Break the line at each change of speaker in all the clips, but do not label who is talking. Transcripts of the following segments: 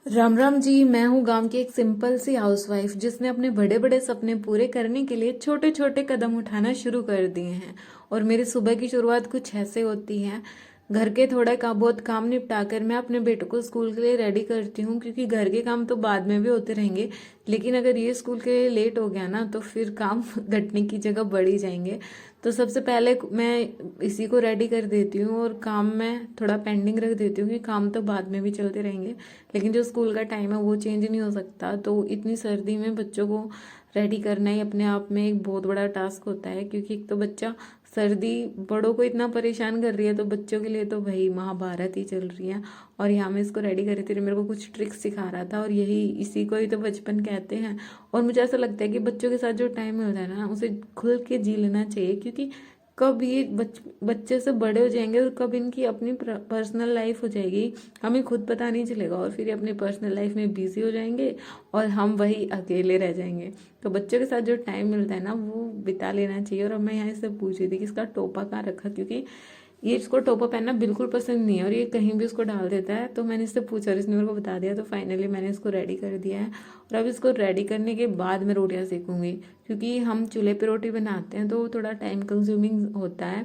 राम राम जी। मैं हूँ गांव की एक सिंपल सी हाउसवाइफ जिसने अपने बड़े बड़े सपने पूरे करने के लिए छोटे छोटे कदम उठाना शुरू कर दिए हैं। और मेरी सुबह की शुरुआत कुछ ऐसे होती है। घर के थोड़ा का बहुत काम निपटा कर मैं अपने बेटे को स्कूल के लिए रेडी करती हूँ, क्योंकि घर के काम तो बाद में भी होते रहेंगे। लेकिन अगर ये स्कूल के लिए लेट हो गया ना तो फिर काम घटने की जगह बढ़ ही जाएंगे। तो सबसे पहले मैं इसी को रेडी कर देती हूँ और काम में थोड़ा पेंडिंग रख देती हूँ कि काम तो बाद में भी चलते रहेंगे। लेकिन जो स्कूल का टाइम है वो चेंज नहीं हो सकता। तो इतनी सर्दी में बच्चों को रेडी करना ही अपने आप में एक बहुत बड़ा टास्क होता है, क्योंकि एक तो बच्चा सर्दी बड़ों को इतना परेशान कर रही है, तो बच्चों के लिए तो भाई महाभारत ही चल रही है। और यहाँ मैं इसको रेडी कर रही थी, मेरे को कुछ ट्रिक्स सिखा रहा था, और यही इसी को ही तो बचपन कहते हैं। और मुझे ऐसा लगता है कि बच्चों के साथ जो टाइम मिलता है ना उसे खुल के जी लेना चाहिए, क्योंकि कब ये बच्चे से बड़े हो जाएंगे और कब इनकी अपनी पर्सनल लाइफ हो जाएगी हमें खुद पता नहीं चलेगा, और फिर ये अपनी पर्सनल लाइफ में बिजी हो जाएंगे और हम वही अकेले रह जाएंगे। तो बच्चों के साथ जो टाइम मिलता है ना वो बिता लेना चाहिए। और अब मैं यहाँ इससे पूछ रही थी कि इसका टोपा कहाँ रखा, क्योंकि ये इसको टोपा पहनना बिल्कुल पसंद नहीं है और ये कहीं भी उसको डाल देता है। तो मैंने इससे पूछा और इसने मेरे को बता दिया, तो फाइनली मैंने इसको रेडी कर दिया है। और अब इसको रेडी करने के बाद मैं रोटियां सेकूंगी, क्योंकि हम चूल्हे पे रोटी बनाते हैं तो थोड़ा टाइम कंज्यूमिंग होता है।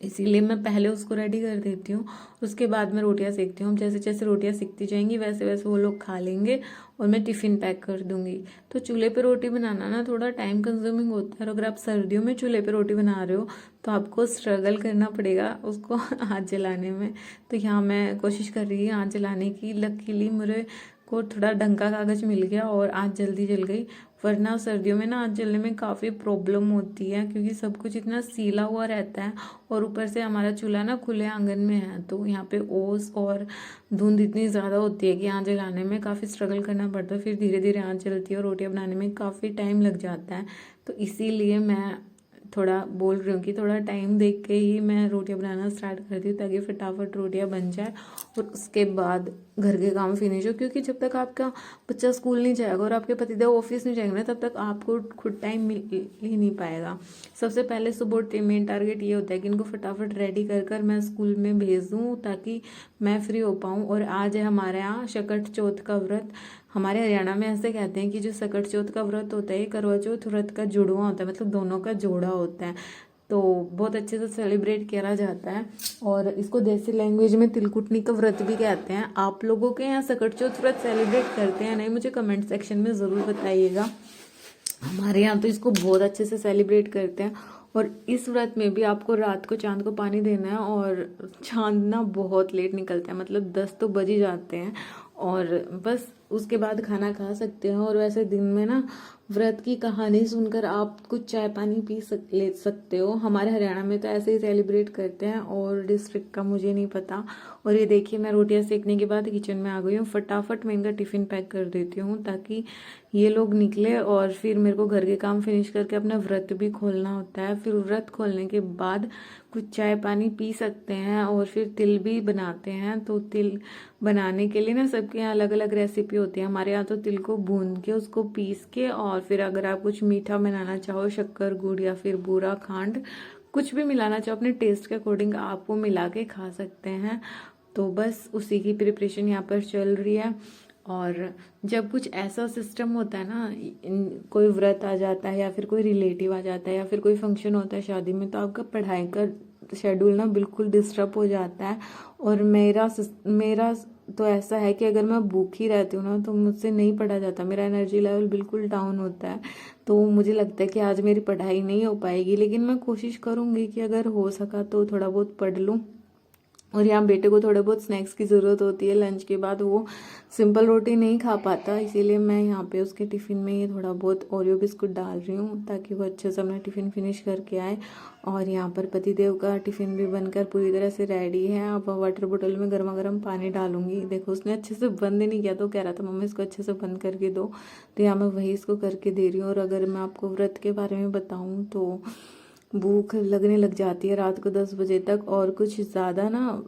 इसीलिए मैं पहले उसको रेडी कर देती हूँ, उसके बाद मैं रोटियां सेकती हूँ। जैसे जैसे रोटियां सिकती जाएंगी वैसे वैसे वो लोग खा लेंगे और मैं टिफ़िन पैक कर दूंगी। तो चूल्हे पे रोटी बनाना ना थोड़ा टाइम कंज्यूमिंग होता है, और अगर आप सर्दियों में चूल्हे पे रोटी बना रहे हो तो आपको स्ट्रगल करना पड़ेगा उसको आग जलाने में। तो यहाँ मैं कोशिश कर रही हूँ आग जलाने की। लकीली मेरे को थोड़ा ढंग का कागज मिल गया और आग जल्दी जल गई। वरना सर्दियों में ना आग जलने में काफ़ी प्रॉब्लम होती है, क्योंकि सब कुछ इतना सीला हुआ रहता है और ऊपर से हमारा चूल्हा ना खुले आंगन में है, तो यहाँ पे ओस और धुंध इतनी ज़्यादा होती है कि आग जलाने में काफ़ी स्ट्रगल करना पड़ता है। फिर धीरे धीरे आग जलती है और रोटियां बनाने में काफ़ी टाइम लग जाता है। तो इसीलिए मैं थोड़ा बोल रही हूँ कि थोड़ा टाइम देख के ही मैं रोटियां बनाना स्टार्ट करती हूँ, ताकि फटाफट रोटियां बन जाए और उसके बाद घर के काम फिनिश हो। क्योंकि जब तक आपका बच्चा स्कूल नहीं जाएगा और आपके पतिदेव ऑफिस नहीं जाएंगे ना तब तक आपको खुद टाइम मिल ही नहीं पाएगा। सबसे पहले सुबह मेन टारगेट ये होता है कि इनको फटाफट रेडी कर कर मैं स्कूल में भेज दूँ, ताकि मैं फ्री हो पाऊँ। और आज है हमारे यहाँ शकट चौथ का व्रत। हमारे हरियाणा में ऐसे कहते हैं कि जो सकट चौथ का व्रत होता है करवा चौथ व्रत का जुड़वा होता है, मतलब दोनों का जोड़ा होता है। तो बहुत अच्छे से सेलिब्रेट करा जाता है, और इसको देसी लैंग्वेज में तिलकुटनी का व्रत भी कहते हैं। आप लोगों के यहाँ सकट चौथ व्रत सेलिब्रेट करते हैं नहीं, मुझे कमेंट सेक्शन में ज़रूर बताइएगा। हमारे यहाँ तो इसको बहुत अच्छे से सेलिब्रेट करते हैं। और इस व्रत में भी आपको रात को चांद को पानी देना है, और चांद ना बहुत लेट निकलता है, मतलब 10 तो बज ही जाते हैं। और बस उसके बाद खाना खा सकते हैं। और वैसे दिन में ना व्रत की कहानी सुनकर आप कुछ चाय पानी ले सकते हो। हमारे हरियाणा में तो ऐसे ही सेलिब्रेट करते हैं, और डिस्ट्रिक्ट का मुझे नहीं पता। और ये देखिए मैं रोटियां सेकने के बाद किचन में आ गई हूँ। फटाफट मैं इनका टिफ़िन पैक कर देती हूँ ताकि ये लोग निकले, और फिर मेरे को घर के काम फिनिश करके अपना व्रत भी खोलना होता है। फिर व्रत खोलने के बाद कुछ चाय पानी पी सकते हैं, और फिर तिल भी बनाते हैं। तो तिल बनाने के लिए ना सबके यहाँ अलग अलग रेसिपी होती है। हमारे यहाँ तो तिल को भून के उसको पीस के, और फिर अगर आप कुछ मीठा बनाना चाहो शक्कर गुड़ या फिर बूरा खांड कुछ भी मिलाना चाहो अपने टेस्ट के अकॉर्डिंग आप वो मिला के खा सकते हैं। तो बस उसी की प्रिपरेशन यहाँ पर चल रही है। और जब कुछ ऐसा सिस्टम होता है ना, कोई व्रत आ जाता है या फिर कोई रिलेटिव आ जाता है या फिर कोई फंक्शन होता है शादी में, तो आपका पढ़ाई का शेड्यूल ना बिल्कुल डिस्टर्ब हो जाता है। और मेरा तो ऐसा है कि अगर मैं भूखी रहती हूँ ना तो मुझसे नहीं पढ़ा जाता, मेरा एनर्जी लेवल बिल्कुल डाउन होता है। तो मुझे लगता है कि आज मेरी पढ़ाई नहीं हो पाएगी, लेकिन मैं कोशिश करूँगी कि अगर हो सका तो थोड़ा बहुत पढ़ लूँ। और यहाँ बेटे को थोड़े बहुत स्नैक्स की ज़रूरत होती है लंच के बाद, वो सिंपल रोटी नहीं खा पाता, इसीलिए मैं यहाँ पे उसके टिफ़िन में ये थोड़ा बहुत ओरियो बिस्कुट डाल रही हूँ ताकि वो अच्छे से अपना टिफ़िन फिनिश करके आए। और यहाँ पर पतिदेव का टिफ़िन भी बनकर पूरी तरह से रेडी है। अब वाटर बोतल में गर्मा गर्म पानी डालूंगी। देखो उसने अच्छे से बंद नहीं किया, तो कह रहा था मम्मी इसको अच्छे से बंद करके दो, तो यहाँ मैं वही इसको करके दे रही हूँ। और अगर मैं आपको व्रत के बारे में बताऊँ तो भूख लगने लग जाती है रात को 10 बजे तक, और कुछ ज़्यादा ना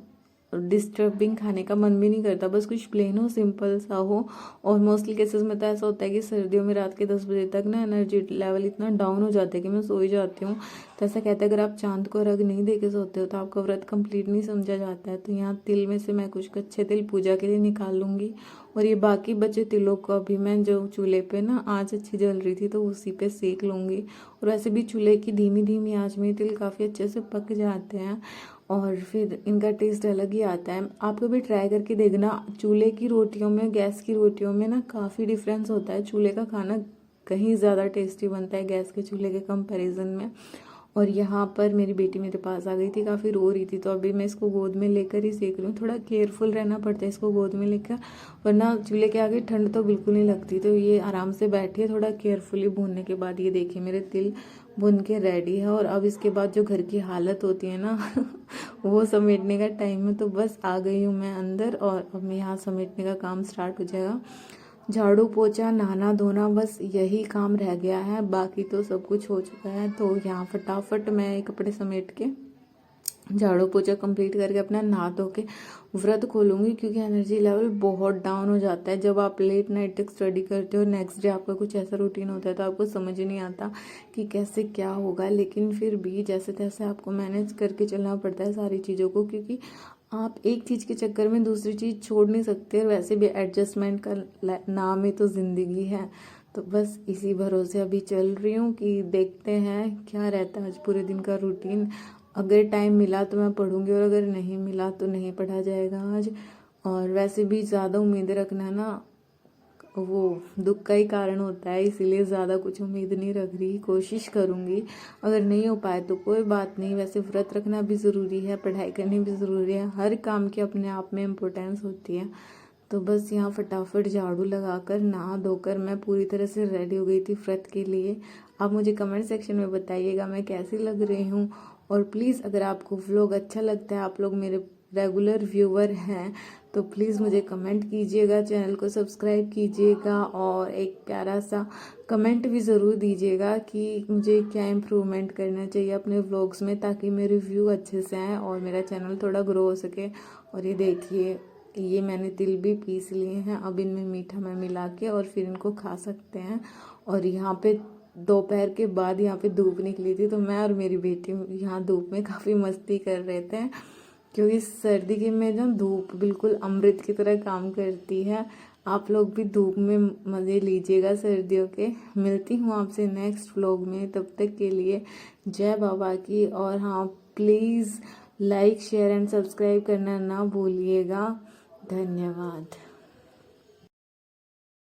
डिस्टर्बिंग खाने का मन भी नहीं करता, बस कुछ प्लेन हो, सिंपल सा हो। और मोस्टली केसेस में तो ऐसा होता है कि सर्दियों में रात के 10 बजे तक ना एनर्जी लेवल इतना डाउन हो जाता है कि मैं सो ही जाती हूँ। तो ऐसा कहते हैं अगर आप चांद को अर्घ नहीं दे के सोते हो तो आपका व्रत कंप्लीट नहीं समझा जाता है। तो यहाँ तिल में से मैं कुछ कच्चे तिल पूजा के लिए निकाल लूँगी, और ये बाकी बचे तिलों को अभी मैं जो चूल्हे पे ना आँच अच्छी जल रही थी तो उसी पे सेक लूँगी। और वैसे भी चूल्हे की धीमी धीमी आँच में तिल काफ़ी अच्छे से पक जाते हैं और फिर इनका टेस्ट अलग ही आता है। आप कभी ट्राई करके देखना, चूल्हे की रोटियों में गैस की रोटियों में ना काफ़ी डिफरेंस होता है। चूल्हे का खाना कहीं ज़्यादा टेस्टी बनता है गैस के चूल्हे के कंपैरिजन में। और यहाँ पर मेरी बेटी मेरे पास आ गई थी, काफ़ी रो रही थी, तो अभी मैं इसको गोद में लेकर ही सेक रही हूँ। थोड़ा केयरफुल रहना पड़ता है इसको गोद में लेकर, वरना चूल्हे के आगे ठंड तो बिल्कुल नहीं लगती। तो ये आराम से बैठी है, थोड़ा केयरफुली भूनने के बाद ये देखिए मेरे तिल भुन के रेडी है। और अब इसके बाद जो घर की हालत होती है ना वो समेटने का टाइम है। तो बस आ गई हूँ मैं अंदर, और अब मैं यहाँ समेटने का काम स्टार्ट हो जाएगा। झाड़ू पोछा नहाना धोना बस यही काम रह गया है, बाकी तो सब कुछ हो चुका है। तो यहाँ फटाफट मैं कपड़े समेट के झाड़ू पोछा कंप्लीट करके अपना नहा धो के व्रत खोलूंगी, क्योंकि एनर्जी लेवल बहुत डाउन हो जाता है जब आप लेट नाइट तक स्टडी करते हो। नेक्स्ट डे आपका कुछ ऐसा रूटीन होता है तो आपको समझ ही नहीं आता कि कैसे क्या होगा, लेकिन फिर भी जैसे तैसे आपको मैनेज करके चलना पड़ता है सारी चीज़ों को, क्योंकि आप एक चीज़ के चक्कर में दूसरी चीज़ छोड़ नहीं सकते। और वैसे भी एडजस्टमेंट का नाम ही तो ज़िंदगी है। तो बस इसी भरोसे अभी चल रही हूँ कि देखते हैं क्या रहता है आज पूरे दिन का रूटीन। अगर टाइम मिला तो मैं पढ़ूंगी, और अगर नहीं मिला तो नहीं पढ़ा जाएगा आज। और वैसे भी ज़्यादा उम्मीदें रखना ना वो दुख का ही कारण होता है, इसीलिए ज़्यादा कुछ उम्मीद नहीं रख रही। कोशिश करूँगी, अगर नहीं हो पाए तो कोई बात नहीं। वैसे व्रत रखना भी ज़रूरी है, पढ़ाई करनी भी ज़रूरी है, हर काम की अपने आप में इम्पोर्टेंस होती है। तो बस यहाँ फटाफट झाड़ू लगाकर नहा धोकर मैं पूरी तरह से रेडी हो गई थी व्रत के लिए। आप मुझे कमेंट सेक्शन में बताइएगा मैं कैसी लग रही हूँ। और प्लीज़ अगर आपको व्लॉग अच्छा लगता है, आप लोग मेरे रेगुलर व्यूवर हैं, तो प्लीज़ मुझे कमेंट कीजिएगा, चैनल को सब्सक्राइब कीजिएगा, और एक प्यारा सा कमेंट भी ज़रूर दीजिएगा कि मुझे क्या इम्प्रूवमेंट करना चाहिए अपने व्लॉग्स में, ताकि मेरे व्यू अच्छे से आएँ और मेरा चैनल थोड़ा ग्रो हो सके। और ये देखिए ये मैंने तिल भी पीस लिए हैं, अब इनमें मीठा मैं मिला के और फिर इनको खा सकते हैं। और यहाँ पे दोपहर के बाद यहाँ पे धूप निकली थी, तो मैं और मेरी बेटी यहाँ धूप में काफ़ी मस्ती कर रहे थे, क्योंकि सर्दी के में जो धूप बिल्कुल अमृत की तरह काम करती है। आप लोग भी धूप में मज़े लीजिएगा सर्दियों के। मिलती हूँ आपसे नेक्स्ट व्लॉग में, तब तक के लिए जय बाबा की। और हाँ, please like share and subscribe करना ना भूलिएगा। धन्यवाद।